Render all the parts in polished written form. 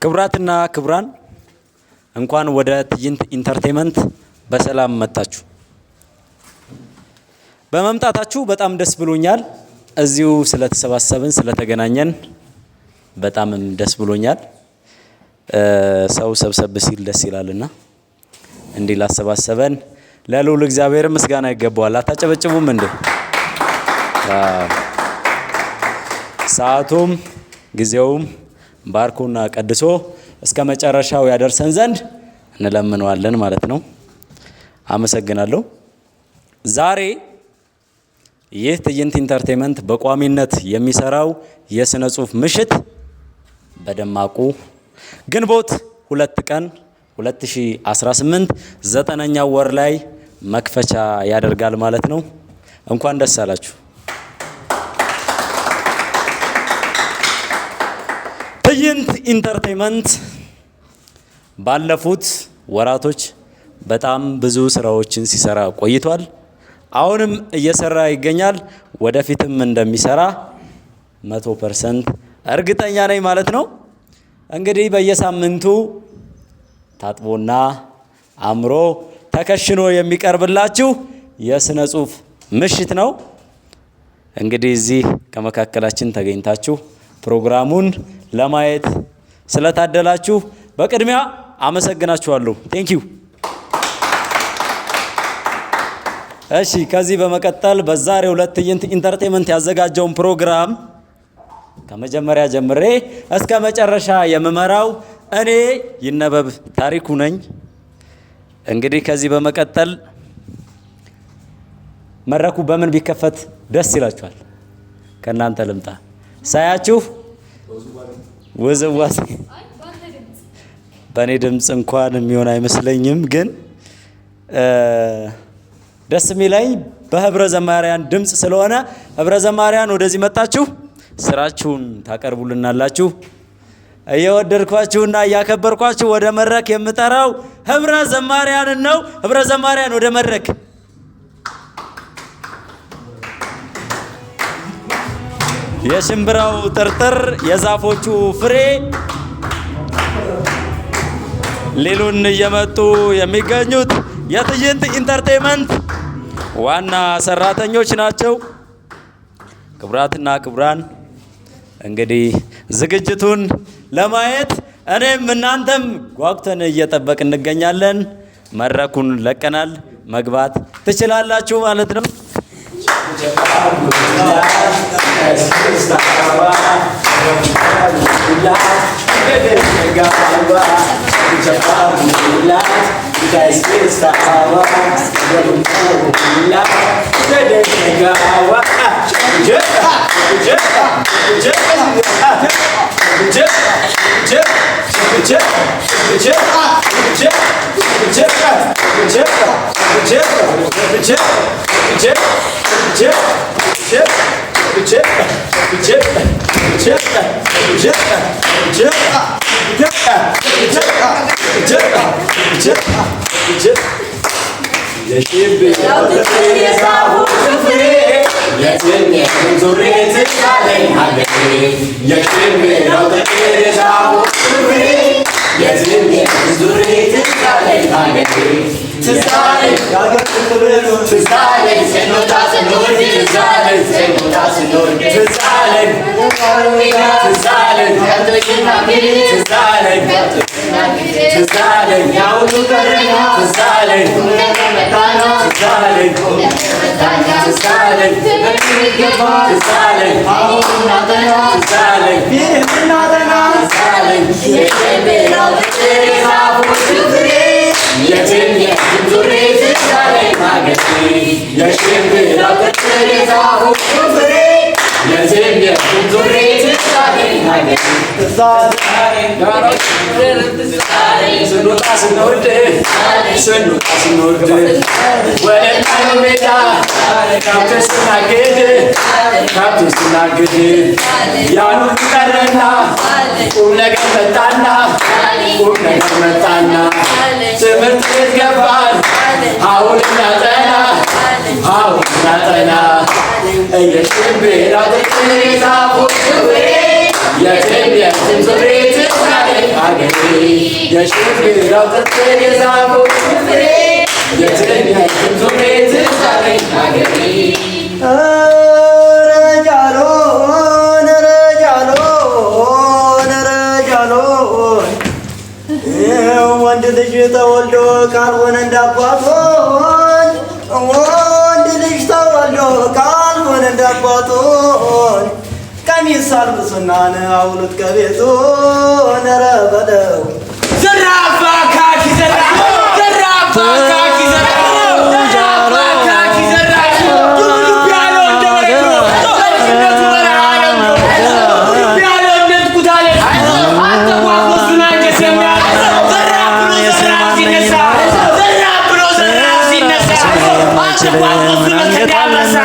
ክብራትና ክብራን እንኳን ወደ ትዕይንት ኢንተርቴይንመንት በሰላም መጣችሁ። በመምጣታችሁ በጣም ደስ ብሎኛል። እዚሁ ስለተሰባሰብን ስለተገናኘን በጣም ደስ ብሎኛል። ሰው ሰብሰብ ሲል ደስ ይላልና እንዲህ ላሰባሰበን ለልዑል እግዚአብሔር ምስጋና ይገባዋል። አታጨበጭቡም እንዴ? ሰዓቱም ጊዜውም ባርኮና ቀድሶ እስከ መጨረሻው ያደርሰን ዘንድ እንለምነዋለን ማለት ነው። አመሰግናለሁ። ዛሬ ይህ ትዕይንት ኢንተርቴይንመንት በቋሚነት የሚሰራው የሥነ ጽሑፍ ምሽት በደማቁ ግንቦት 2 ቀን 2018 9ኛው ወር ላይ መክፈቻ ያደርጋል ማለት ነው። እንኳን ደስ አላችሁ። ትዕይንት ኢንተርቴይንመንት ባለፉት ወራቶች በጣም ብዙ ስራዎችን ሲሰራ ቆይቷል። አሁንም እየሰራ ይገኛል። ወደፊትም እንደሚሰራ 100% እርግጠኛ ነኝ ማለት ነው። እንግዲህ በየሳምንቱ ታጥቦና አምሮ ተከሽኖ የሚቀርብላችሁ የሥነ ጽሑፍ ምሽት ነው። እንግዲህ እዚህ ከመካከላችን ተገኝታችሁ ፕሮግራሙን ለማየት ስለታደላችሁ በቅድሚያ አመሰግናችኋለሁ። ቴንክ ዩ። እሺ፣ ከዚህ በመቀጠል በዛሬው ዕለት ትዕይንት ኢንተርቴይንመንት ያዘጋጀውን ፕሮግራም ከመጀመሪያ ጀምሬ እስከ መጨረሻ የምመራው እኔ ይነበብ ታሪኩ ነኝ። እንግዲህ ከዚህ በመቀጠል መድረኩ በምን ቢከፈት ደስ ይላችኋል? ከእናንተ ልምጣ። ሳያችሁ ውዝዋዜ በእኔ ድምፅ እንኳን የሚሆን አይመስለኝም፣ ግን ደስ የሚለኝ በህብረ ዘማሪያን ድምፅ ስለሆነ ህብረ ዘማሪያን ወደዚህ መጣችሁ ስራችሁን ታቀርቡልናላችሁ። እየወደድኳችሁና እያከበርኳችሁ ወደ መድረክ የምጠራው ህብረ ዘማሪያንን ነው። ህብረ ዘማሪያን ወደ መድረክ። የሽምብራው ጥርጥር የዛፎቹ ፍሬ ሊሉን እየመጡ የሚገኙት የትዕይንት ኢንተርቴይንመንት ዋና ሰራተኞች ናቸው። ክቡራትና ክቡራን፣ እንግዲህ ዝግጅቱን ለማየት እኔም እናንተም ጓጉተን እየጠበቅ እንገኛለን። መድረኩን ለቀናል። መግባት ትችላላችሁ ማለት ነው። የትም የትም ዙሬት የሽግር አውጥቼ የዛፎች ፍሬ የትኛይቱን ዞሬ ትዛለኝ ሀገሬ ወንድ ልጅ ተወልዶ ካልሆነ እንዳባቶን ወንድ ልጅ ተወልዶ ካልሆነ እንዳባቶን ቀሚስ አልብሱና አውሉት ከቤቱ ኧረ በለው ዘራፋ ካኪ ዘራፍ ዘራፋ ካኪ ዘራፍ ዘራፋ ካኪ ዘራፍ ዱብ ያለው እንደወረዶ ተወልነቱ በረሃለም ዱብ ያለው እንደትኩታለ አተቋቁሱና ጀሰሚያ ዘራፍ ብሎ ዘራፍ ሲነሳ ዘራፍ ብሎ ዘራፍ ሲነሳ አተቋቁሱና ከዳመሳ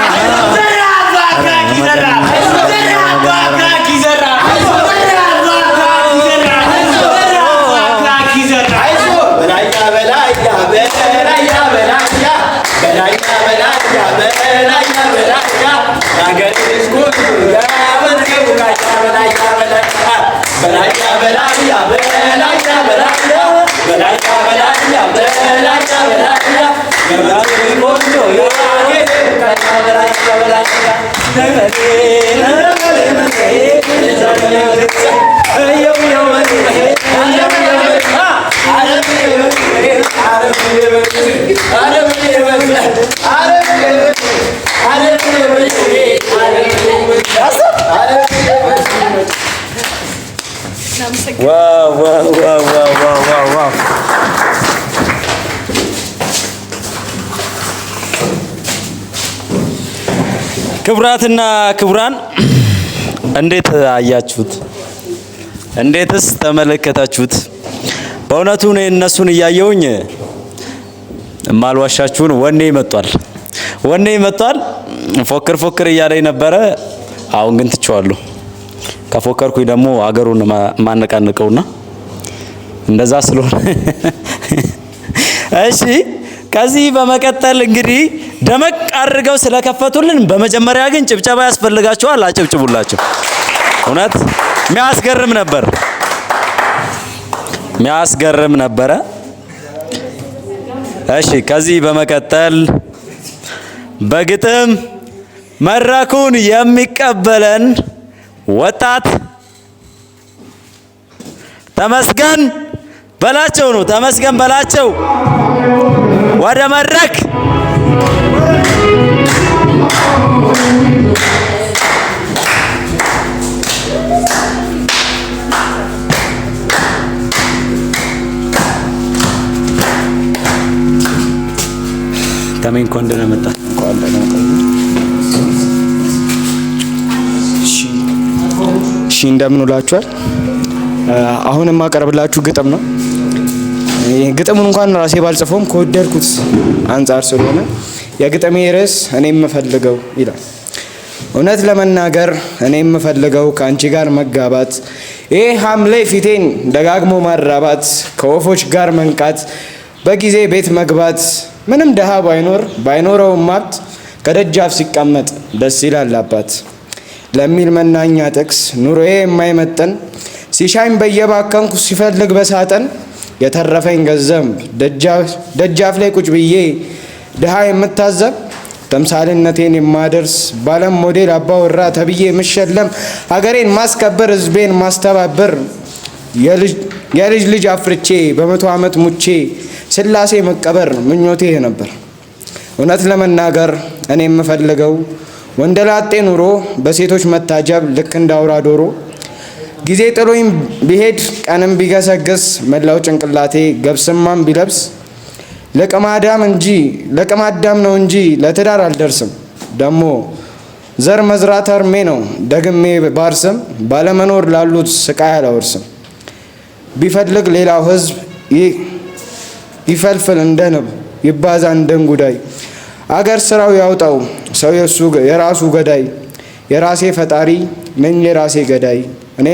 ዘራፋ ካኪ ዘራፍ ዘራፋ ካኪ ዘራፍ ዋው ክቡራትና ክቡራን እንዴት አያችሁት? እንዴትስ ተመለከታችሁት? በእውነቱ እኔ እነሱን እያየሁኝ ማልዋሻችሁን ወኔ መጥቷል። ፎክር እያለኝ ነበረ። አሁን ግን ትቼዋለሁ። ከፎከርኩኝ ደግሞ አገሩን ማነቃነቀውና እንደዛ ስለሆነ እሺ። ከዚህ በመቀጠል እንግዲህ ደመቅ አድርገው ስለከፈቱልን በመጀመሪያ ግን ጭብጨባ ያስፈልጋቸዋል። አጨብጭቡላቸው። እውነት የሚያስገርም ነበረ። እሺ ከዚህ በመቀጠል በግጥም መድረኩን የሚቀበለን ወጣት ተመስገን በላቸው ነው። ተመስገን በላቸው ወደ መድረክ። ተሜን ኮንደ ነው መጣ። እሺ እንደምን ውላችኋል? አሁን የማቀርብላችሁ ግጥም ነው። ግጥሙን እንኳን ራሴ ባልጽፈውም ከወደድኩት አንጻር ስለሆነ የግጥሜ ርዕስ እኔ የምፈልገው ይላል። እውነት ለመናገር እኔ የምፈልገው ከአንቺ ጋር መጋባት፣ ይሄ ሐምሌ ፊቴን ደጋግሞ ማራባት፣ ከወፎች ጋር መንቃት፣ በጊዜ ቤት መግባት፣ ምንም ደሃ ባይኖረውም ሀብት ከደጃፍ ሲቀመጥ ደስ ይላል አባት ለሚል መናኛ ጥቅስ ኑሮዬ የማይመጠን ሲሻኝ በየባከንኩ ሲፈልግ በሳጠን የተረፈኝ ገንዘብ ደጃፍ ላይ ቁጭ ብዬ ድሃ የምታዘብ ተምሳሌነቴን የማደርስ ባለም ሞዴል አባወራ ተብዬ የምሸለም ሀገሬን ማስከበር ህዝቤን ማስተባበር የልጅ ልጅ አፍርቼ በ100 ዓመት ሙቼ ስላሴ መቀበር ምኞቴ ነበር። እውነት ለመናገር እኔ የምፈልገው ወንደላጤ ኑሮ በሴቶች መታጀብ ልክ እንዳውራ ዶሮ ጊዜ ጥሎኝ ቢሄድ ቀንም ቢገሰግስ መላው ጭንቅላቴ ገብስማም ቢለብስ ለቅማዳም ነው እንጂ ለትዳር አልደርስም። ደሞ ዘር መዝራት እርሜ ነው ደግሜ ባርስም ባለመኖር ላሉት ስቃይ አላወርስም። ቢፈልግ ሌላው ህዝብ ይፈልፍል እንደ ንብ ይባዛ እንደ እንጉዳይ አገር ስራው ያውጣው ሰው የራሱ ገዳይ የራሴ ፈጣሪ ነኝ የራሴ ገዳይ እኔ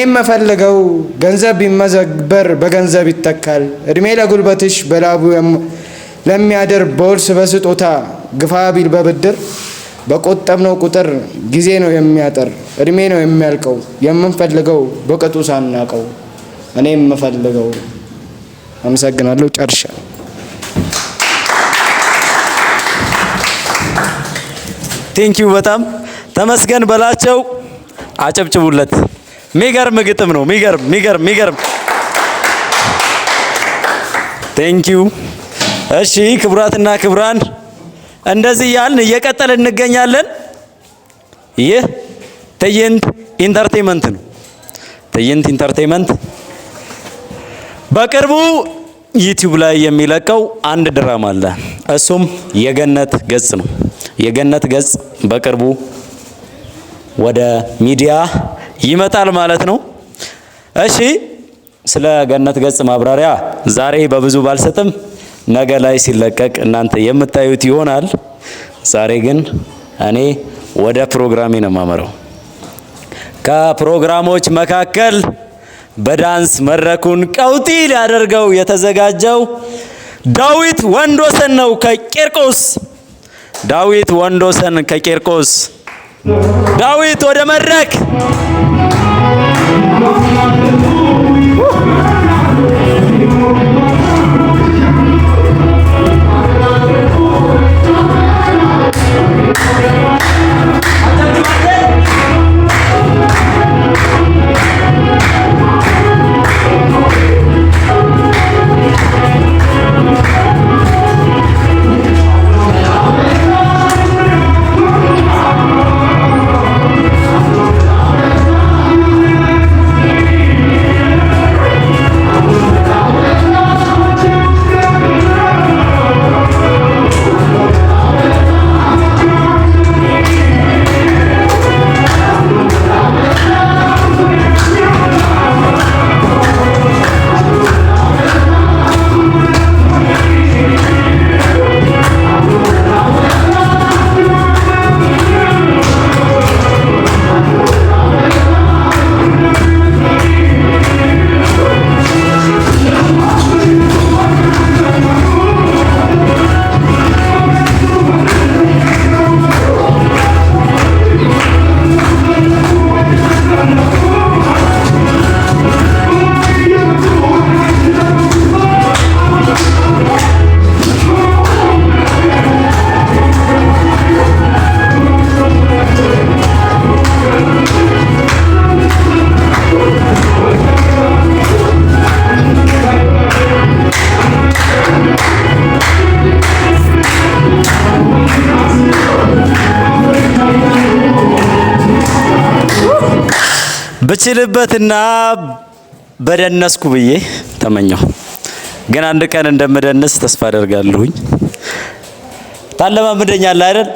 የምፈልገው ገንዘብ ቢመዘበር በገንዘብ ይተካል። እድሜ ለጉልበትሽ በላቡ ለሚያድር በውርስ በስጦታ ግፋ ቢል በብድር በቆጠብነው ቁጥር ጊዜ ነው የሚያጠር፣ እድሜ ነው የሚያልቀው፣ የምንፈልገው በቅጡ ሳናቀው። እኔ የምፈልገው። አመሰግናለሁ። ጨርሻለሁ። ቴንኪው በጣም ተመስገን በላቸው። አጨብጭቡለት። ሚገርም ግጥም ነው። ሚገርም ቴንኪው። እሺ ክቡራትና ክቡራን እንደዚህ ያልን እየቀጠልን እንገኛለን። ይህ ትዕይንት ኢንተርቴይንመንት ነው። ትዕይንት ኢንተርቴይንመንት በቅርቡ ዩቲዩብ ላይ የሚለቀው አንድ ድራማ አለ። እሱም የገነት ገጽ ነው። የገነት ገጽ በቅርቡ ወደ ሚዲያ ይመጣል ማለት ነው። እሺ ስለ ገነት ገጽ ማብራሪያ ዛሬ በብዙ ባልሰጥም ነገ ላይ ሲለቀቅ እናንተ የምታዩት ይሆናል። ዛሬ ግን እኔ ወደ ፕሮግራሜ ነው የማመራው። ከፕሮግራሞች መካከል በዳንስ መድረኩን ቀውጢ ሊያደርገው የተዘጋጀው ዳዊት ወንዶሰን ነው ከቂርቆስ። ዳዊት ወንዶሰን ከቂርቆስ። ዳዊት ወደ መድረክ። ብችልበትና በደነስኩ ብዬ ተመኘሁ። ግን አንድ ቀን እንደምደንስ ተስፋ አደርጋለሁኝ። ታለማምደኛለህ አይደል?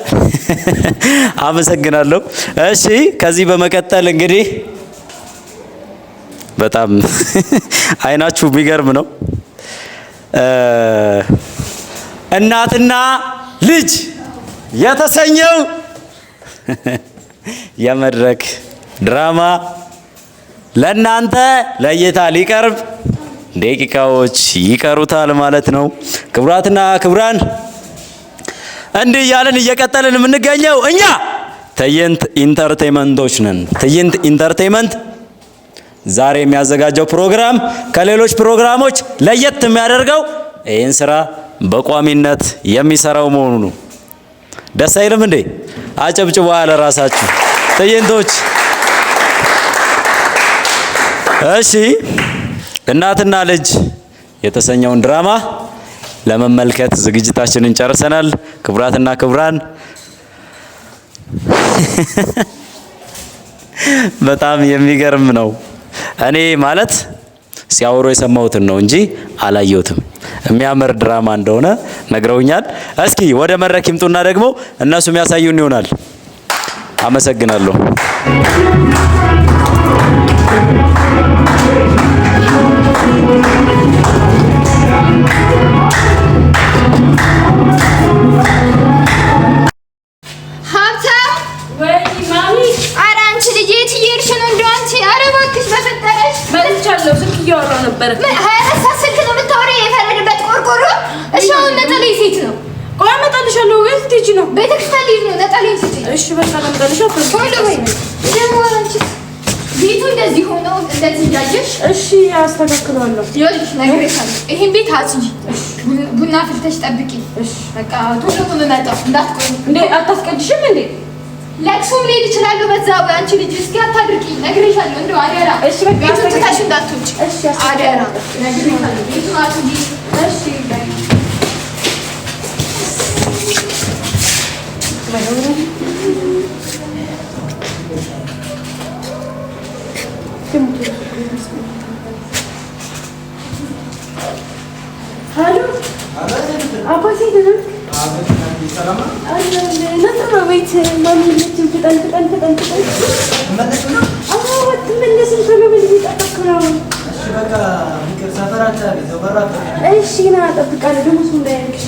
አመሰግናለሁ። እሺ ከዚህ በመቀጠል እንግዲህ በጣም አይናችሁ የሚገርም ነው። እናትና ልጅ የተሰኘው የመድረክ ድራማ ለእናንተ ለእይታ ሊቀርብ ደቂቃዎች ይቀሩታል ማለት ነው። ክቡራትና ክቡራን እንዲህ እያልን እየቀጠልን የምንገኘው እኛ ትዕይንት ኢንተርቴይንመንቶች ነን። ትዕይንት ኢንተርቴይንመንት ዛሬ የሚያዘጋጀው ፕሮግራም ከሌሎች ፕሮግራሞች ለየት የሚያደርገው ይህን ስራ በቋሚነት የሚሰራው መሆኑ ነው። ደስ አይልም እንዴ? አጨብጭቡ ለራሳችሁ ትዕይንቶች። እሺ እናትና ልጅ የተሰኘውን ድራማ ለመመልከት ዝግጅታችንን ጨርሰናል። ክቡራትና ክቡራን በጣም የሚገርም ነው። እኔ ማለት ሲያወሩ የሰማሁትን ነው እንጂ አላየሁትም። የሚያምር ድራማ እንደሆነ ነግረውኛል። እስኪ ወደ መድረክ ይምጡና ደግሞ እነሱ የሚያሳዩን ይሆናል። አመሰግናለሁ። ልጅ ነው? ቤተክርስቲያን ልጅ ነው። ነጠላዬን ስጪኝ። እሺ በቃ ለምጣልሽ። ቶሎ በይ። ደግሞ አንቺ ቤቱ እንደዚህ ሆኖ እንደዚህ እያየሽ እሺ አስተካክለዋለሁ። ይኸውልሽ ነግሬሻለሁ። ይሄን ቤት አጽጂ። ቡና ፍልተሽ ጠብቂ። እሺ በቃ ቶሎ ነው የምመጣው። እንዳትቆይ። እንዴ አታስቀድሽም እንዴ? ለቅሶም ልሄድ እችላለሁ። በዛ አንቺ ልጅ እስኪ አታድርቂ። ነግሬሻለሁ። እንደው አደራ። እሺ በቃ ቤቱን ትተሽ እንዳትወጪ። እሺ አደራ። ነግሬሻለሁ። ቤቱን አጽጂ። እሺ ሄሎ አባቴ ደህና ነበር ቤት ማሚ ልጅም ፍጠን አትመለስም ቶሎ በል እየጠበኩ ነው። እሺ ና እጠብቃለሁ። ደግሞ እሱ እንዳያልቅሽ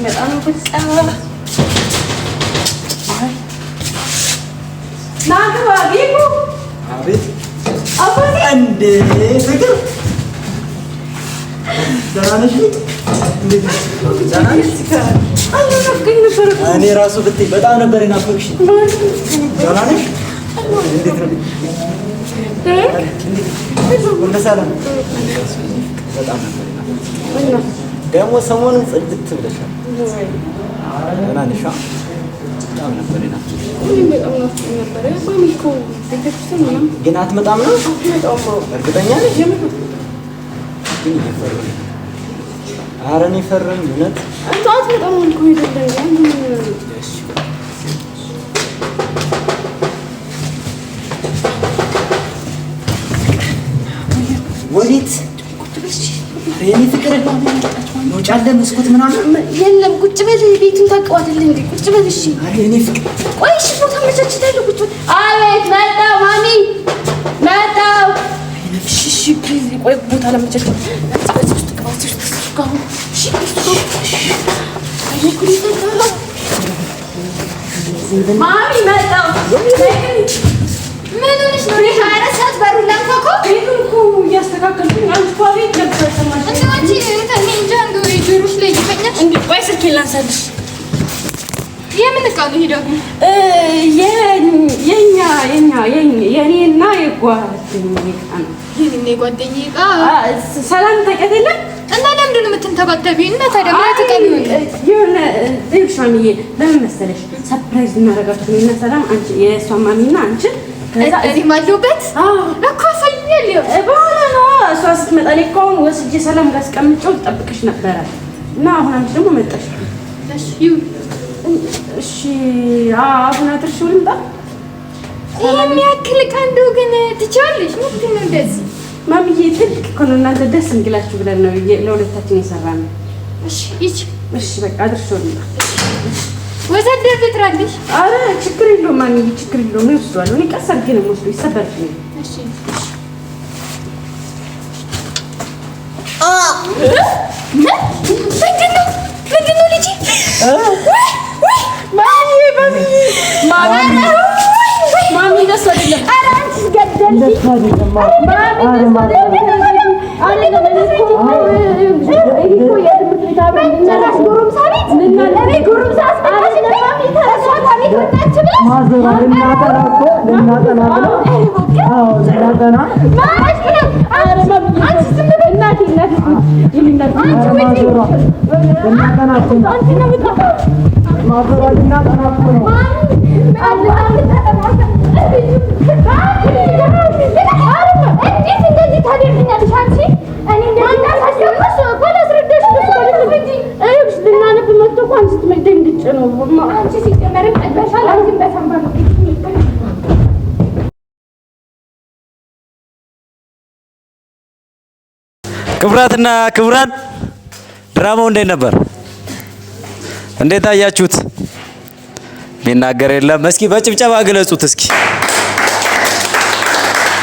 በጣም ፍጻ ናግባ ቢቡ አቤት አባቴ እንዴ ፍቅር ደህና ነሽ? እንዴት ነሽ? ደህና ነሽ? እኔ ራሱ ብትይ በጣም ነበር የናፈቅሽ። ደህና ነሽ? እንዴት ነው? ሁሉ ሰላም? በጣም ነበር የናፈቅሽ። ደግሞ ሰሞኑን ጽድት ብለሻል። ደህና ነሽ? በጣም ነበር የናፈቅሽ። ግን አትመጣም ነው? እርግጠኛ ነሽ? ግን እየፈራሁ ነው። ኧረ እኔ ፈራሁኝ እውነት። አንተ አትመጣም እኮ አይደለም። ወዴት? የኔ ፍቅር መውጫ አለ መስኮት ምናምን የለም። ቁጭ በል ቤቱን ታውቀዋለህ እንዴ? ቁጭ በል እሺ። ኧረ የኔ ፍቅር ቆይ እሺ፣ ቦታ አመቻችላለሁ። ቁጭ በል። አቤት መጣሁ ማሚ መጣሁ። እሺ ፕሊዝ ቆይ ቦታ ለመቻችል በዚህ ውስጥ ግባት ውስጥ ጋር እሺ ማሚ መጣሁ። ምን ሆነሽ ነው? እኔ 24 ሰዓት በሩን ላንኳኳ? ቤቱን እኮ እያስተካከልኩኝ አንቺ እኮ ቤት ነበር ሰማሽ። እንደው አንቺ እኔ እንጃ እንደው የጆሮሽ ላይ ይፈኛል። እንዴ ቆይ ስልኬን ላንሳልሽ። የምን ዕቃ ነው ይሄ ደግሞ? የኔና የጓደኛዬ ዕቃ ነው። የኔና የጓደኛዬ ዕቃ? ሰላም ታውቂያት የለ እና ለምንድን ነው የምትንተባተቢው? እና ታዲያ ማለት ቀቢው የሆነ ይኸውልሽ ማሚዬ ለምን መሰለሽ ሰርፕራይዝ እናደርጋችሁ እኔና ሰላም አንቺ የእሷ ማሚና አንቺ ከዛ እዚህም አለሁበት እኮ አሳይኛለሁ። በኋላ ነው እሷ ስትመጣ እኔ እኮ አሁን ወስጄ ሰላም ጋር አስቀምጬው ልጠብቅሽ ነበረ እና አሁን አንቺ ደግሞ መጣሽ። እሺ ይሁን። እሺ አሁን አድርሽው ልምጣ። የሚያክል ዕቃ እንደው ግን ትችያለሽ? ምንድን ነው እንደዚህ? ማሚዬ ትልቅ እኮ ነው እናንተ ደስ እንግላችሁ ብለን ነው ለሁለታችን የሰራነው። እሺ ይቺ እሺ በቃ አድርሽው ልምጣ። ወዘደር ልጥራልሽ? አረ ችግር የለውም ማሚዬ ችግር የለውም። እኔ ወስደዋለሁ። እኔ ቀስ አድርጌ ነው የምወስደው ይሰበርብኛል። እሺ ምንድን ነው ልጄ? ማሚ ደስ አይደለም። ኧረ አንቺስ ገደልሽ። እንዴት እንደዚህ ታደርጊኛለሽ አንቺ? እኔ እንደዚህ ልናነብ መጥቶ እኮ አንቺ ስትመጪ እንድጭ ነው። አንቺ ሲጀመርም ቀድመሻል። አንቺም በሰንባ ነው። ክቡራትና ክቡራን ድራማው እንዴት ነበር? እንዴት አያችሁት? የሚናገር የለም። እስኪ በጭብጨባ ግለጹት። እስኪ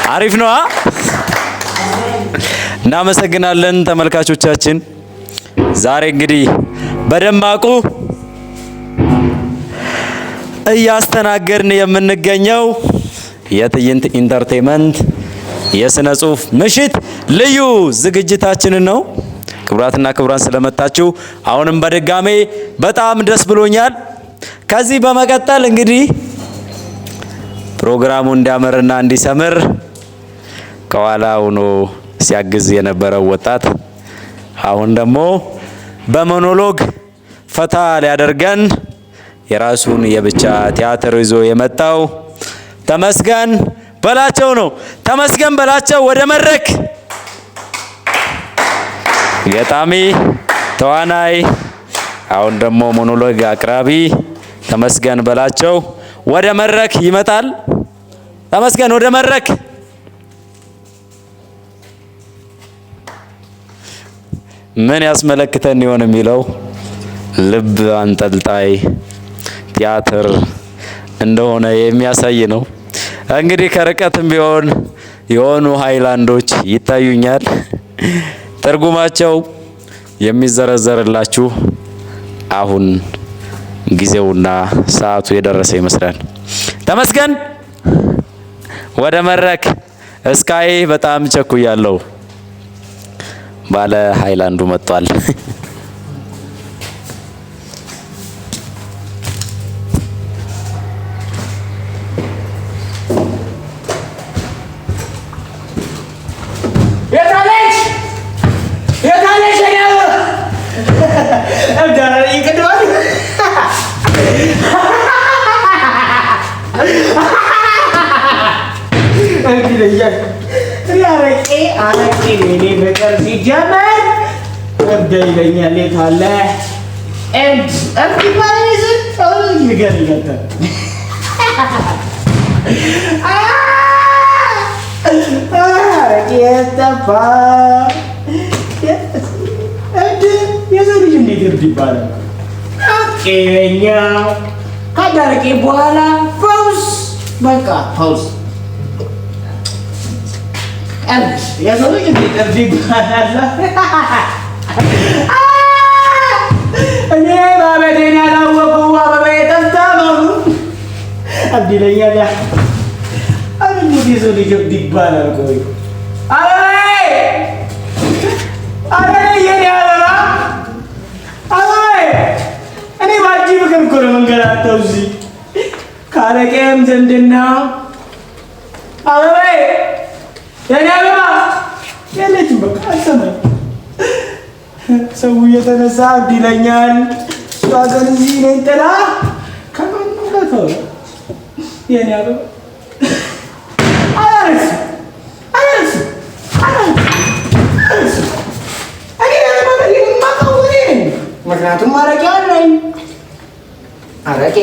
አሪፍ ነው። እናመሰግናለን ተመልካቾቻችን። ዛሬ እንግዲህ በደማቁ እያስተናገድን የምንገኘው የትዕይንት ኢንተርቴይንመንት የስነ ጽሁፍ ምሽት ልዩ ዝግጅታችንን ነው። ክቡራትና ክቡራን ስለመጣችሁ አሁንም በድጋሜ በጣም ደስ ብሎኛል። ከዚህ በመቀጠል እንግዲህ ፕሮግራሙ እንዲያምርና እንዲሰምር ከኋላ ሆኖ ሲያግዝ የነበረው ወጣት አሁን ደግሞ በሞኖሎግ ፈታ ሊያደርገን የራሱን የብቻ ቲያትር ይዞ የመጣው ተመስገን በላቸው ነው። ተመስገን በላቸው ወደ መድረክ። ገጣሚ፣ ተዋናይ፣ አሁን ደግሞ ሞኖሎግ አቅራቢ ተመስገን በላቸው ወደ መድረክ ይመጣል። ተመስገን ወደ መድረክ። ምን ያስመለክተን ይሆን የሚለው ልብ አንጠልጣይ ቲያትር እንደሆነ የሚያሳይ ነው። እንግዲህ ከርቀትም ቢሆን የሆኑ ሃይላንዶች ይታዩኛል። ትርጉማቸው የሚዘረዘርላችሁ አሁን ጊዜውና ሰዓቱ የደረሰ ይመስላል። ተመስገን ወደ መድረክ። እስካይ በጣም ቸኩያለሁ። ባለ ሃይላንዱ መጥቷል። አረቄ እኔ ፍቅር ሲጀመር እብድ ይለኛል። የት አለ እብድ ባይዝ ይገርልኛል። አረቄ የጠፋ እብድ የሰው ልጅ እንዴት እብድ ይባላል? ቄኛ ካዳረቄ በኋላ ፈውስ፣ በቃ ፈውስ። የሰው ልጅ እንዴት እብድ ይባላል? እኔ ባበዴን ያላወቁ አበባ የጠፍታ መሆኑ እብድ ይለኛል። እንዴት የሰው ልጅ እብድ ይባላል? ቆይ አበባዬ፣ አበባዬ፣ የኔ አበባ፣ አበባዬ፣ እኔ ባንቺ ፍቅር እኮ ነው የምንገላታው እዚህ ካረቄም ዝምድና። አበባዬ፣ የኔ አበባ የለችም። በቃ አልሰማኝ። ሰው እየተነሳ እብድ ይለኛል። እሷ ግን እዚህ እኔን ጥላ ከማንም ጋር ተወው። የኔ አበባ አላረግስም፣ አላረግስም፣ አላረግስም። እኔ ለማለት የማውቀው እኔ ነኝ። ምክንያቱም አረቄ አለኝ። አረቄ፣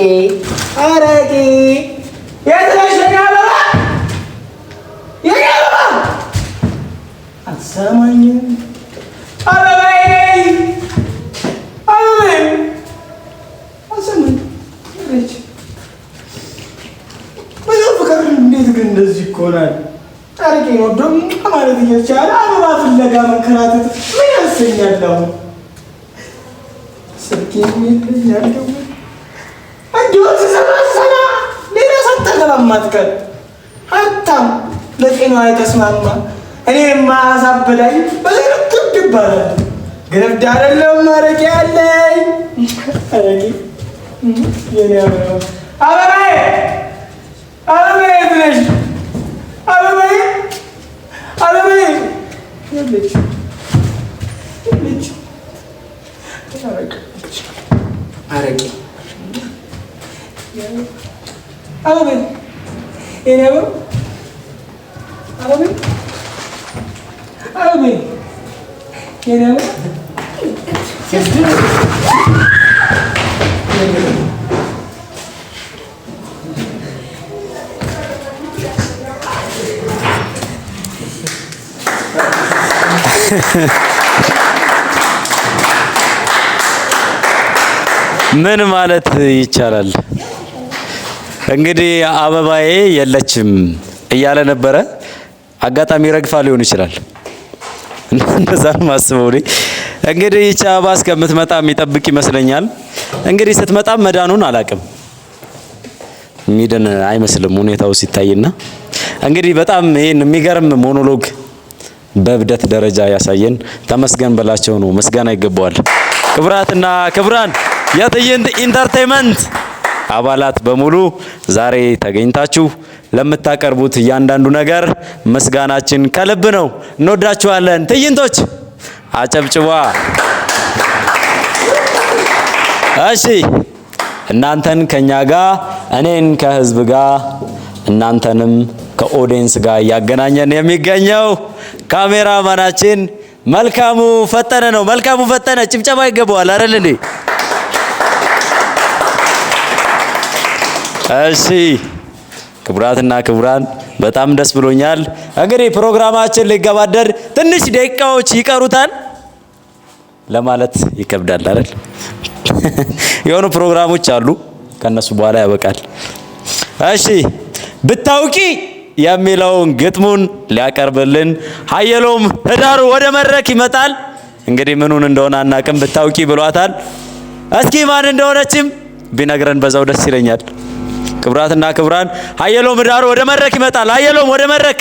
አረቄ፣ የት ነሽ የኔ አበባ? የኔ አበባ አትሰማኝም። አበባዬ ነይ፣ አበባዬ አትሰማኝም። ብዙ ፍቅር እንዴት ግን እንደዚህ ይኮናል? አረቄ ነው ደግሞ ማለት እየቻለ አበባ ፍለጋ መንከራተት ምን ያሰኛል? አሁን ስልኬ የሚልኛል ደግሞ እንዲሁ ተሰባሰባ ሌላ ሳታገባማትቀር ሀብታም ለጤናዋ የተስማማ እኔ የማያሳብዳኝ በዚህ ልክ ይባላል። ግን እብድ አይደለም አረቄ ያለኝ። አረቄ የኔ አበባ፣ አበባዬ፣ አበባዬ የት ነሽ? አበባዬ፣ አበባዬ የለችም፣ የለችም። አረቄ፣ አበባዬ፣ የኔ አበባ፣ አበባዬ፣ አበባዬ፣ የኔ አበባ ምን ማለት ይቻላል እንግዲህ አበባዬ የለችም እያለ ነበረ። አጋጣሚ ረግፋ ሊሆን ይችላል። እንደዛ ማስበው ነኝ። እንግዲህ ይህች አበባ እስከምትመጣ የሚጠብቅ ይመስለኛል። እንግዲህ ስትመጣ መዳኑን አላቅም። ሚድን አይመስልም ሁኔታው ሲታይና እንግዲህ በጣም ይሄን የሚገርም ሞኖሎግ በብደት ደረጃ ያሳየን ተመስገን በላቸው ነው። ምስጋና ይገባዋል። ክብራትና ክብራን የትዕይንት ኢንተርቴይንመንት አባላት በሙሉ ዛሬ ተገኝታችሁ ለምታቀርቡት እያንዳንዱ ነገር ምስጋናችን ከልብ ነው። እንወዳችኋለን። ትዕይንቶች አጨብጭባ። እሺ እናንተን ከኛ ጋር እኔን ከህዝብ ጋር እናንተንም ከኦዲየንስ ጋር እያገናኘን የሚገኘው ካሜራማናችን መልካሙ ፈጠነ ነው። መልካሙ ፈጠነ ጭብጨባ ይገባዋል አይደል እንዴ? እሺ ክቡራትና ክቡራን በጣም ደስ ብሎኛል። እንግዲህ ፕሮግራማችን ሊገባደድ ትንሽ ደቂቃዎች ይቀሩታል ለማለት ይከብዳል አይደል? የሆኑ ፕሮግራሞች አሉ ከነሱ በኋላ ያበቃል። እሺ ብታውቂ የሚለውን ግጥሙን ሊያቀርብልን ሀየሎም ህዳሩ ወደ መድረክ ይመጣል። እንግዲህ ምኑን እንደሆነ አናቅም፣ ብታውቂ ብሏታል። እስኪ ማን እንደሆነችም ቢነግረን በዛው ደስ ይለኛል። ክቡራትና ክቡራን ሀየሎም ህዳሩ ወደ መድረክ ይመጣል። ሀየሎም ወደ መድረክ።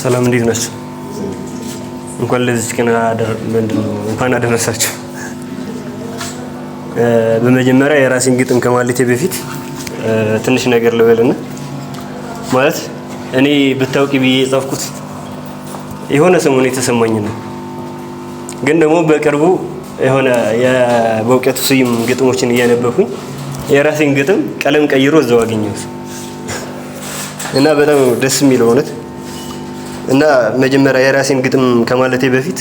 ሰላም እንዴት ናችሁ? እንኳን ለዚህ ቀን እንኳን አደረሳችሁ። በመጀመሪያ የራሴን ግጥም ከማለቴ በፊት ትንሽ ነገር ልበልና ማለት እኔ ብታውቂ ብዬ የጻፍኩት የሆነ ሰሞኑን የተሰማኝ ነው። ግን ደግሞ በቅርቡ የሆነ የበእውቀቱ ስዩም ግጥሞችን እያነበብኩኝ የራሴን ግጥም ቀለም ቀይሮ እዛው አገኘሁት እና በጣም ደስ የሚለው እውነት እና መጀመሪያ የራሴን ግጥም ከማለቴ በፊት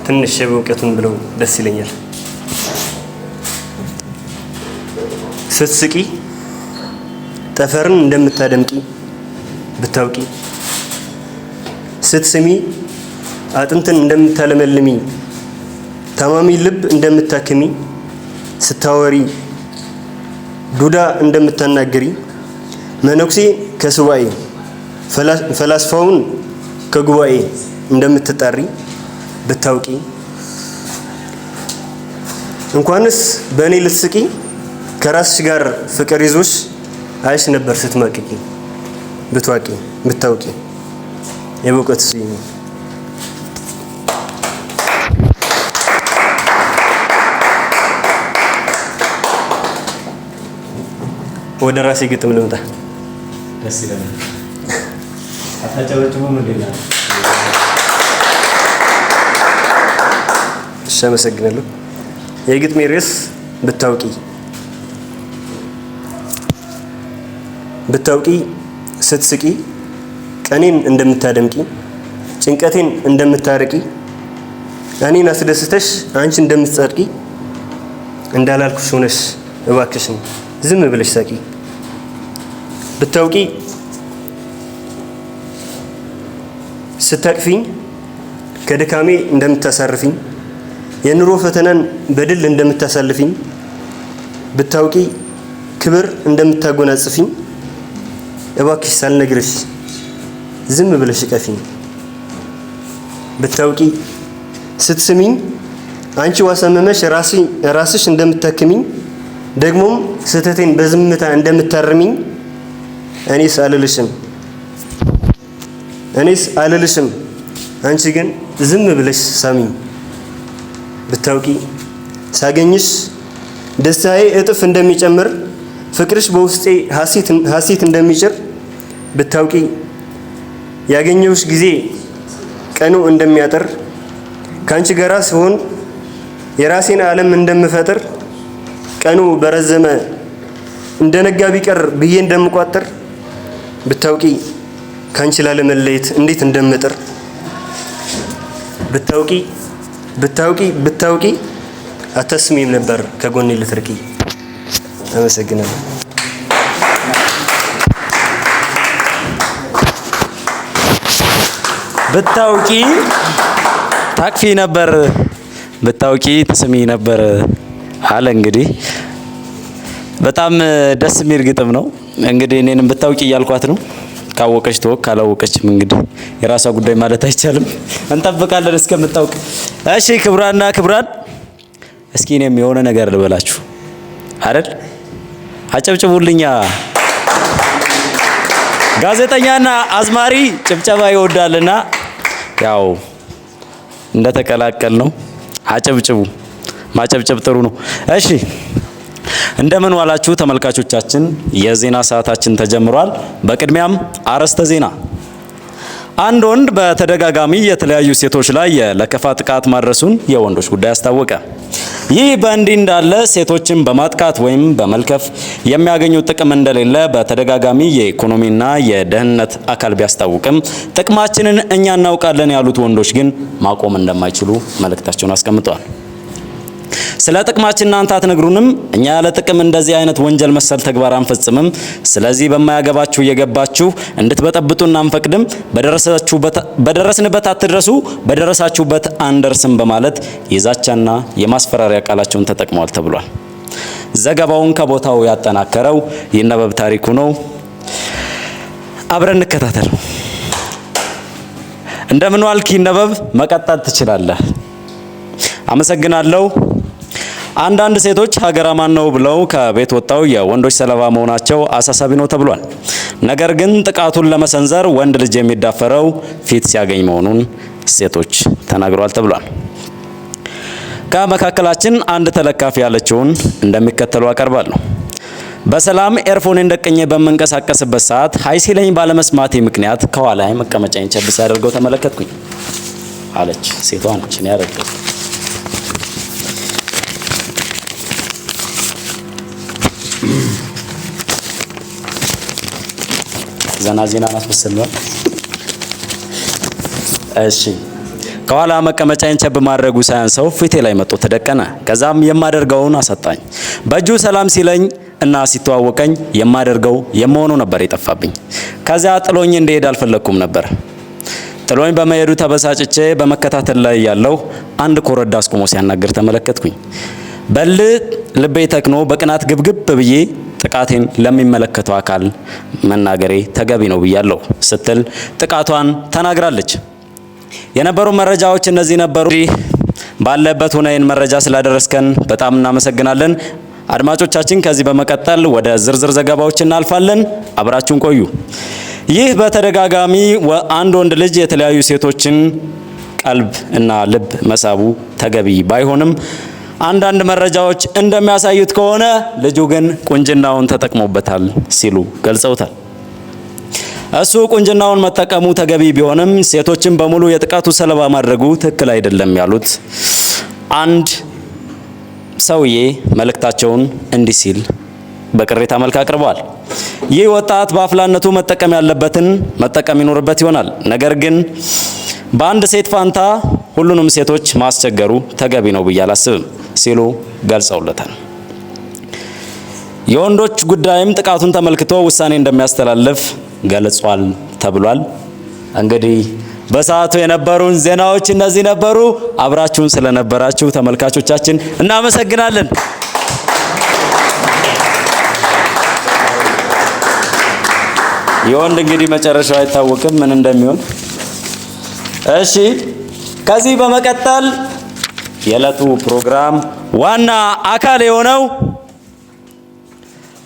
ትንሽ በእውቀቱን ብለው ደስ ይለኛል። ስትስቂ ጠፈርን እንደምታደምቂ ብታውቂ፣ ስትስሚ አጥንትን እንደምታለመልሚ፣ ታማሚ ልብ እንደምታክሚ፣ ስታወሪ ዱዳ እንደምታናገሪ፣ መነኩሴ ከሱባኤ ፈላስፋውን ከጉባኤ እንደምትጣሪ ብታውቂ፣ እንኳንስ በእኔ ልትስቂ ከራስሽ ጋር ፍቅር ይዞሽ አይሽ ነበር ስትማቅቂ ብትዋቂ ብታውቂ። የበእውቀቱ ስዩም። ወደ ራሴ ግጥም ልምጣ። ደስ ይላል። አታጨበጭቡ ምንድን ነው? እሺ አመሰግናለሁ። የግጥሜ ርዕስ ብታውቂ። ብታውቂ ስትስቂ ቀኔን እንደምታደምቂ፣ ጭንቀቴን እንደምታርቂ፣ እኔን አስደስተሽ አንቺ እንደምትጸድቂ፣ እንዳላልኩሽ ሆነሽ እባክሽን ዝም ብለሽ ሳቂ። ብታውቂ ስታቅፊኝ ከድካሜ እንደምታሳርፊኝ፣ የኑሮ ፈተናን በድል እንደምታሳልፊኝ፣ ብታውቂ ክብር እንደምታጎናጽፊኝ፣ እባክሽ ሳልነግርሽ ዝም ብለሽ እቀፊኝ። ብታውቂ ስትስሚኝ አንቺ ዋሰመመሽ ራስሽ እንደምታክሚኝ፣ ደግሞም ስህተቴን በዝምታ እንደምታርሚኝ፣ እኔስ አልልሽም አንቺ ግን ዝም ብለሽ ሳሚኝ። ብታውቂ ሳገኝሽ ደስታዬ እጥፍ እንደሚጨምር፣ ፍቅርሽ በውስጤ ሐሴት እንደሚጭር፣ ብታውቂ ያገኘውሽ ጊዜ ቀኑ እንደሚያጥር፣ ካንቺ ጋራ ስሆን የራሴን ዓለም እንደምፈጥር፣ ቀኑ በረዘመ እንደነጋ ቢቀር ብዬ እንደምቋጥር፣ ብታውቂ ካንቺ ላለመለየት እንዴት እንደምጥር፣ ብታውቂ አታስሚም ነበር ከጎኔ ልትርቂ። አመሰግናለሁ። ብታውቂ ታቅፊ ነበር፣ ብታውቂ ትስሚ ነበር፣ አለ። እንግዲህ በጣም ደስ የሚል ግጥም ነው። እንግዲህ እኔንም ብታውቂ እያልኳት ነው። ካወቀች ተወቅ፣ ካላወቀችም እንግዲህ የራሷ ጉዳይ ማለት አይቻልም። እንጠብቃለን እስከምታውቅ። እሺ ክቡራንና ክቡራን፣ እስኪ እኔም የሆነ ነገር ልበላችሁ አይደል? አጨብጭቡልኛ። ጋዜጠኛና አዝማሪ ጭብጨባ ይወዳልና ያው እንደተቀላቀል ነው። አጨብጭቡ። ማጨብጨብ ጥሩ ነው። እሺ እንደምን ዋላችሁ ተመልካቾቻችን። የዜና ሰዓታችን ተጀምሯል። በቅድሚያም አርዕስተ ዜና። አንድ ወንድ በተደጋጋሚ የተለያዩ ሴቶች ላይ የለከፋ ጥቃት ማድረሱን የወንዶች ጉዳይ አስታወቀ። ይህ በእንዲህ እንዳለ ሴቶችን በማጥቃት ወይም በመልከፍ የሚያገኙት ጥቅም እንደሌለ በተደጋጋሚ የኢኮኖሚና የደህንነት አካል ቢያስታውቅም ጥቅማችንን እኛ እናውቃለን ያሉት ወንዶች ግን ማቆም እንደማይችሉ መልእክታቸውን አስቀምጠዋል። ስለ ጥቅማችን እናንተ አትነግሩንም፣ እኛ ያለ ጥቅም እንደዚህ አይነት ወንጀል መሰል ተግባር አንፈጽምም። ስለዚህ በማያገባችሁ እየገባችሁ እንድትበጠብጡን አንፈቅድም። በደረስንበት አትድረሱ፣ በደረሳችሁበት አንደርስም በማለት የዛቻና የማስፈራሪያ ቃላቸውን ተጠቅመዋል ተብሏል። ዘገባውን ከቦታው ያጠናከረው ይነበብ ታሪኩ ነው። አብረን እንከታተል። እንደምን ዋልክ ይነበብ፣ መቀጠል ትችላለህ። አመሰግናለሁ። አንዳንድ ሴቶች ሀገር አማን ነው ብለው ከቤት ወጣው የወንዶች ሰለባ መሆናቸው አሳሳቢ ነው ተብሏል። ነገር ግን ጥቃቱን ለመሰንዘር ወንድ ልጅ የሚዳፈረው ፊት ሲያገኝ መሆኑን ሴቶች ተናግረዋል ተብሏል። ከመካከላችን አንድ ተለካፊ ያለችውን እንደሚከተለው አቀርባለሁ። በሰላም ኤርፎኔን ደቅኜ በመንቀሳቀስበት ሰዓት ሀይ ሲለኝ ባለመስማቴ ምክንያት ከኋላዬ መቀመጫዬን ቸብስ አድርገው ተመለከትኩኝ አለች። ሴቷ ነች፣ እኔ አይደለም። ዘና ዜና ማስመሰል ነው። እሺ ከኋላ መቀመጫዬን ቸብ ማድረጉ ሳያንሰው ፊቴ ላይ መጥቶ ተደቀነ። ከዛም የማደርገውን አሰጣኝ። በእጁ ሰላም ሲለኝ እና ሲተዋወቀኝ የማደርገው የመሆኑ ነበር የጠፋብኝ። ከዚያ ጥሎኝ እንደሄድ አልፈለኩም ነበር። ጥሎኝ በመሄዱ ተበሳጭቼ በመከታተል ላይ ያለው አንድ ኮረዳ አስቆሞ ሲያናግር ተመለከትኩኝ። ልቤ ተክኖ በቅናት ግብግብ ብዬ ጥቃቴን ለሚመለከተው አካል መናገሬ ተገቢ ነው ብያለሁ ስትል ጥቃቷን ተናግራለች። የነበሩ መረጃዎች እነዚህ ነበሩ። ባለበት ሆነን መረጃ ስላደረስከን በጣም እናመሰግናለን። አድማጮቻችን ከዚህ በመቀጠል ወደ ዝርዝር ዘገባዎች እናልፋለን። አብራችሁን ቆዩ። ይህ በተደጋጋሚ አንድ ወንድ ልጅ የተለያዩ ሴቶችን ቀልብ እና ልብ መሳቡ ተገቢ ባይሆንም አንዳንድ መረጃዎች እንደሚያሳዩት ከሆነ ልጁ ግን ቁንጅናውን ተጠቅሞበታል ሲሉ ገልጸውታል። እሱ ቁንጅናውን መጠቀሙ ተገቢ ቢሆንም ሴቶችን በሙሉ የጥቃቱ ሰለባ ማድረጉ ትክክል አይደለም ያሉት አንድ ሰውዬ መልእክታቸውን እንዲህ ሲል በቅሬታ መልክ አቅርበዋል። ይህ ወጣት በአፍላነቱ መጠቀም ያለበትን መጠቀም ይኖርበት ይሆናል። ነገር ግን በአንድ ሴት ፋንታ ሁሉንም ሴቶች ማስቸገሩ ተገቢ ነው ብዬ አላስብም ሲሉ ገልጸውለታል። የወንዶች ጉዳይም ጥቃቱን ተመልክቶ ውሳኔ እንደሚያስተላልፍ ገልጿል ተብሏል። እንግዲህ በሰዓቱ የነበሩን ዜናዎች እነዚህ ነበሩ። አብራችሁን ስለነበራችሁ ተመልካቾቻችን እናመሰግናለን። የወንድ እንግዲህ መጨረሻው አይታወቅም ምን እንደሚሆን። እሺ ከዚህ በመቀጠል የዕለቱ ፕሮግራም ዋና አካል የሆነው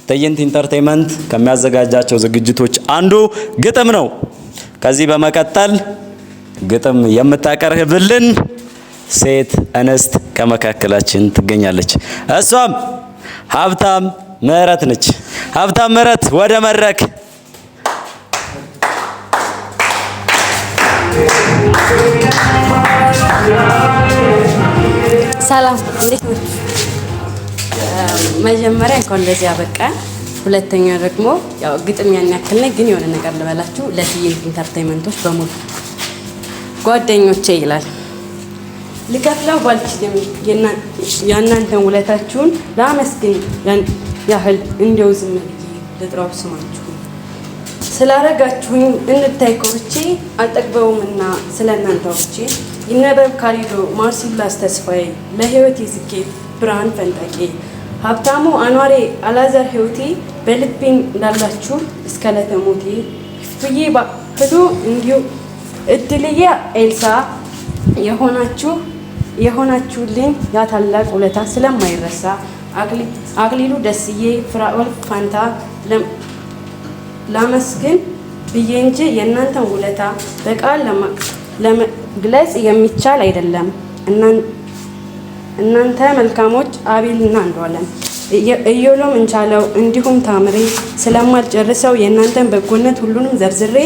ትዕይንት ኢንተርቴይንመንት ከሚያዘጋጃቸው ዝግጅቶች አንዱ ግጥም ነው። ከዚህ በመቀጠል ግጥም የምታቀርብልን ሴት እንስት ከመካከላችን ትገኛለች። እሷም ሀብታም ምህረት ነች። ሀብታም ምህረት ወደ መድረክ። ሰላም፣ እንዴት ነው? መጀመሪያ እንኳን እንደዚህ ያበቃን። ሁለተኛ ደግሞ ያው ግጥም ያን ያክል ነኝ፣ ግን የሆነ ነገር ልበላችሁ ለትዕይንት ኢንተርቴይንመንቶች በሙሉ ጓደኞቼ ይላል። ልከፍለው ባልችልም የእናንተን ውለታችሁን ላመስግን ያህል እንደው ዝም ብዬ ልጥራው ስማችሁ ስላረጋችሁኝ እንታይ ኮርቼ አልጠግበውምና ስለእናንተ ወርቼ ይነበብ ካሊዶ ማርሲላስ ተስፋዬ ለህይወቴ ስኬት ብርሃን ፈንጠቄ፣ ሀብታሙ አኗሬ፣ አላዛር ህይወቴ በልቤ እንዳላችሁ እስከ ለተሞቴ፣ ፍዬ ባህሉ እንዲሁ እድልዬ ኤልሳ የሆናችሁልኝ ያ ታላቅ ውለታ ስለማይረሳ፣ አክሊሉ ደስዬ፣ ፍራኦል ፋንታ ላመስግን ብዬ እንጂ የእናንተን ውለታ በቃል ለመግለጽ የሚቻል አይደለም። እናንተ መልካሞች አቤልና አንዷለም እዮሎም እንቻለው እንዲሁም ታምሬ ስለማልጨርሰው የእናንተን በጎነት ሁሉንም ዘርዝሬ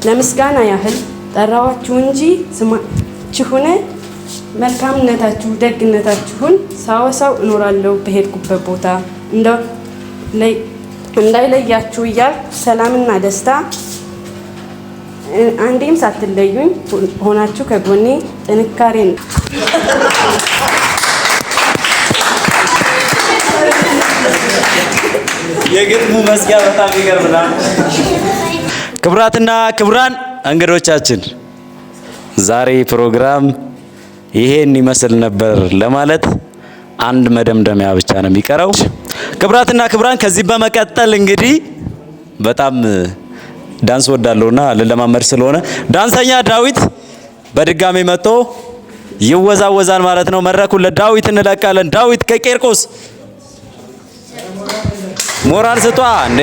ለምስጋና ያህል ጠራዋችሁ እንጂ ስማችሁን መልካምነታችሁ ደግነታችሁን ሳወሳው እኖራለሁ በሄድኩበት ቦታ እንዳይለያችሁ እያል ሰላምና ደስታ አንዴም ሳትለዩኝ ሆናችሁ ከጎኔ ጥንካሬን የግጥሙ መዝጊያ በጣም ይገርምናል። ክቡራትና ክቡራን እንግዶቻችን ዛሬ ፕሮግራም ይሄን ይመስል ነበር ለማለት አንድ መደምደሚያ ብቻ ነው የሚቀረው። ክቡራትና ክቡራን ከዚህ በመቀጠል እንግዲህ በጣም ዳንስ ወዳለውና ለለማመድ ስለሆነ ዳንሰኛ ዳዊት በድጋሚ መጥቶ ይወዛወዛል ማለት ነው። መድረኩን ለዳዊት እንለቃለን። ዳዊት ከቄርቆስ ሞራል ስጧ እንዴ!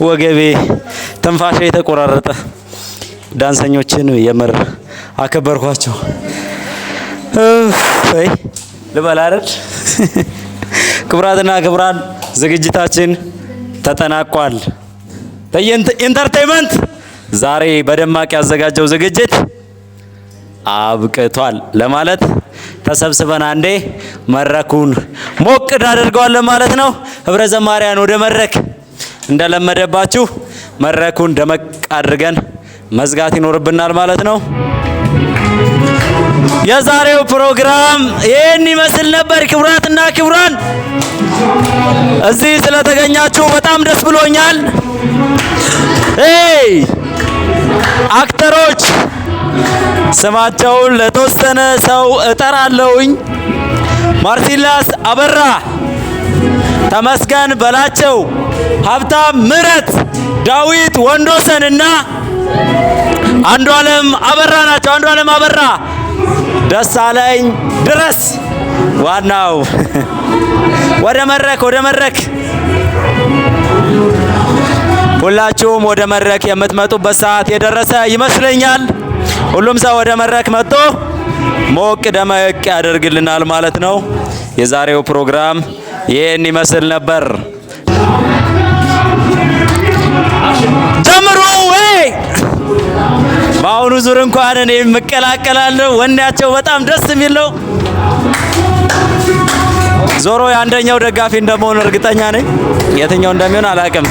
ወገቤ ትንፋሽ የተቆራረጠ ዳንሰኞችን የምር አከበርኳቸው። አይ ልበል አይደል? ክቡራትና ክቡራን ዝግጅታችን ተጠናቋል። ትዕይንት ኢንተርቴይንመንት ዛሬ በደማቅ ያዘጋጀው ዝግጅት አብቅቷል ለማለት ተሰብስበን አንዴ መድረኩን ሞቅ እናደርገዋለን ማለት ነው። ህብረ ዘማሪያን ወደ መድረክ እንደለመደባችሁ መድረኩን ደመቅ አድርገን መዝጋት ይኖርብናል ማለት ነው። የዛሬው ፕሮግራም ይህን ይመስል ነበር። ክቡራትና ክቡራን እዚህ ስለተገኛችሁ በጣም ደስ ብሎኛል። አክተሮች ስማቸውን ለተወሰነ ሰው እጠራለሁኝ። ማርሲላስ አበራ፣ ተመስገን በላቸው፣ ሀብታም ምህረት፣ ዳዊት ወንዶሰንና አንዷለም አበራ ናቸው። አንዷለም አበራ፣ ደሳለኝ ድረስ ዋናው ወደ መድረክ ሁላችሁም ወደ መድረክ የምትመጡበት ሰዓት የደረሰ ይመስለኛል። ሁሉም ሰው ወደ መድረክ መጥቶ ሞቅ ደመቅ ያደርግልናል ማለት ነው። የዛሬው ፕሮግራም ይህን ይመስል ነበር። ጀምሩ ወይ! በአሁኑ ዙር እንኳን እኔ የምቀላቀላለሁ። ወኔያቸው በጣም ደስ የሚል ነው። ዞሮ የአንደኛው ደጋፊ እንደመሆን እርግጠኛ ነኝ። የትኛው እንደሚሆን አላውቅም።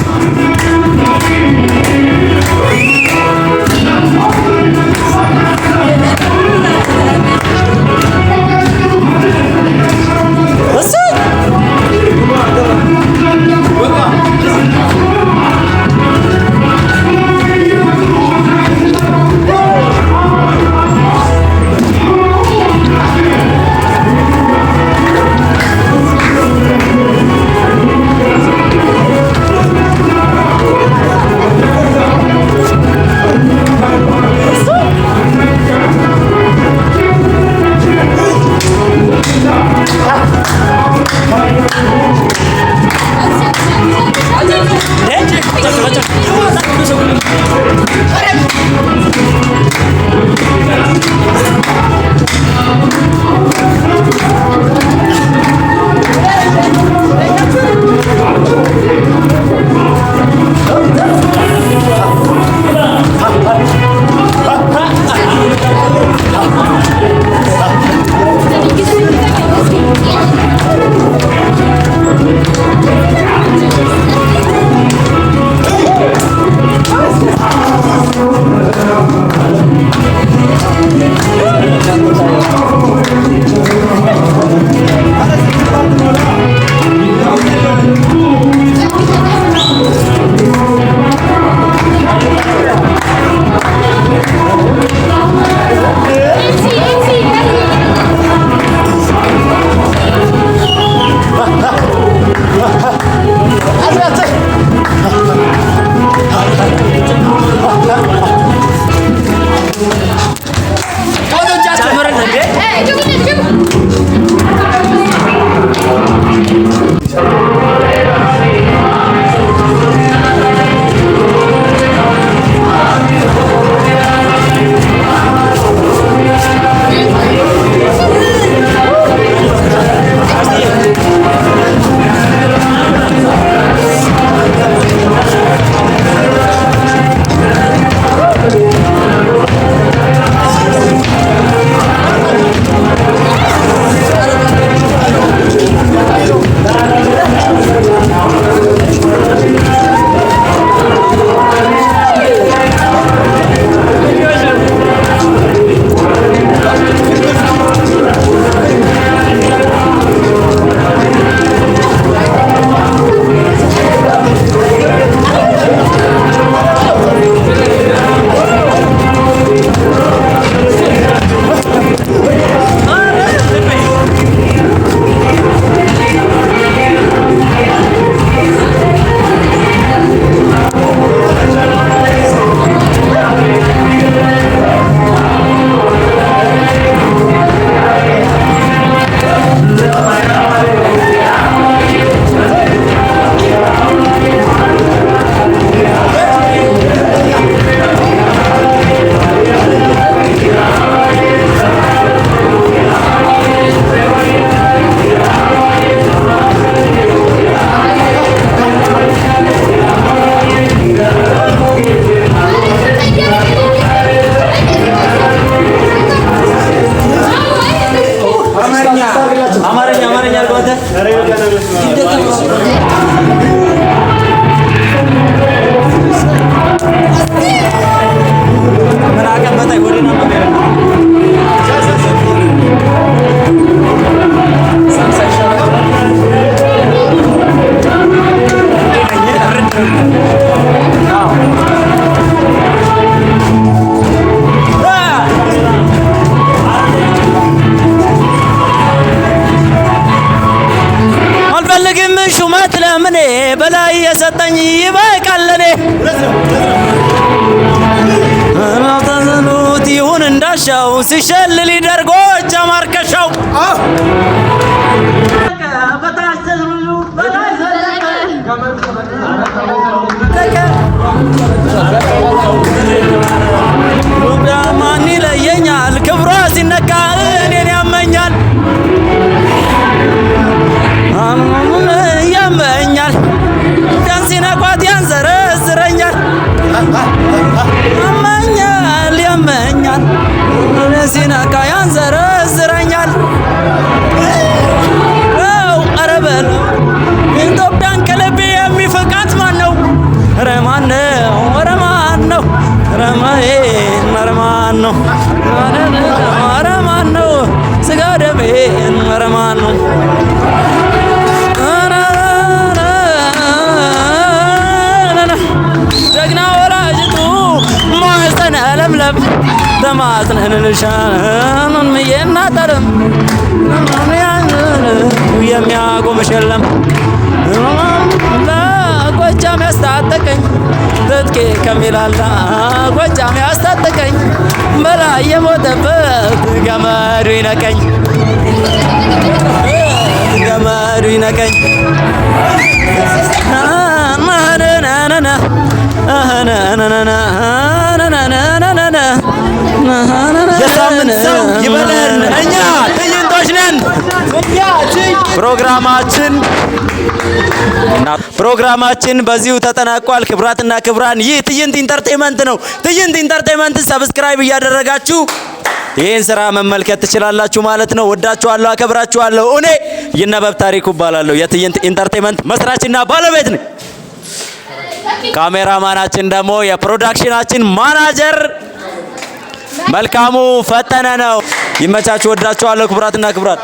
በላይ የሰጠኝ ይበቃል ለኔ ተዘኑት ይሁን እንዳሻው ሲሸልል ይደርጎች አማርከሻው ማን ይለየኛል ክብሯ ሲነካ ረማን ነው ረማን ነው ረማዬን ረማን ነው ረማን ነው ስጋ ደሜን ረማን ነው ጀግና ወላጅቱ ማስተነ ለምለም ተማጽነንልሻን ምየናጠርም የሚያቆምሽ የለም ጎጃም ያስታጠቀኝ ትጥቄ ከሚላላ ጎጃም ያስታጠቀኝ በላይ የሞተበት ገመዱ ይነቀኝ ገመዱ ይነቀኝ የሳምንት ሰው ይበለን። እኛ ትዕይንቶች ነን። ፕሮግራማችን በዚሁ ተጠናቋል። ክብራትና ክብራን ይህ ትዕይንት ኢንተርቴይንመንት ነው። ትዕይንት ኢንተርቴይንመንት ሰብስክራይብ እያደረጋችሁ ይህን ስራ መመልከት ትችላላችሁ ማለት ነው። ወዳችኋለሁ፣ አከብራችኋለሁ። እኔ ይነበብ ታሪኩ እባላለሁ። የትዕይንት ኢንተርቴይንመንት መስራችና ባለቤት ነኝ። ካሜራማናችን ደግሞ የፕሮዳክሽናችን ማናጀር መልካሙ ፈጠነ ነው። ይመቻችሁ። ወዳችኋለሁ ክብራትና ክብራት።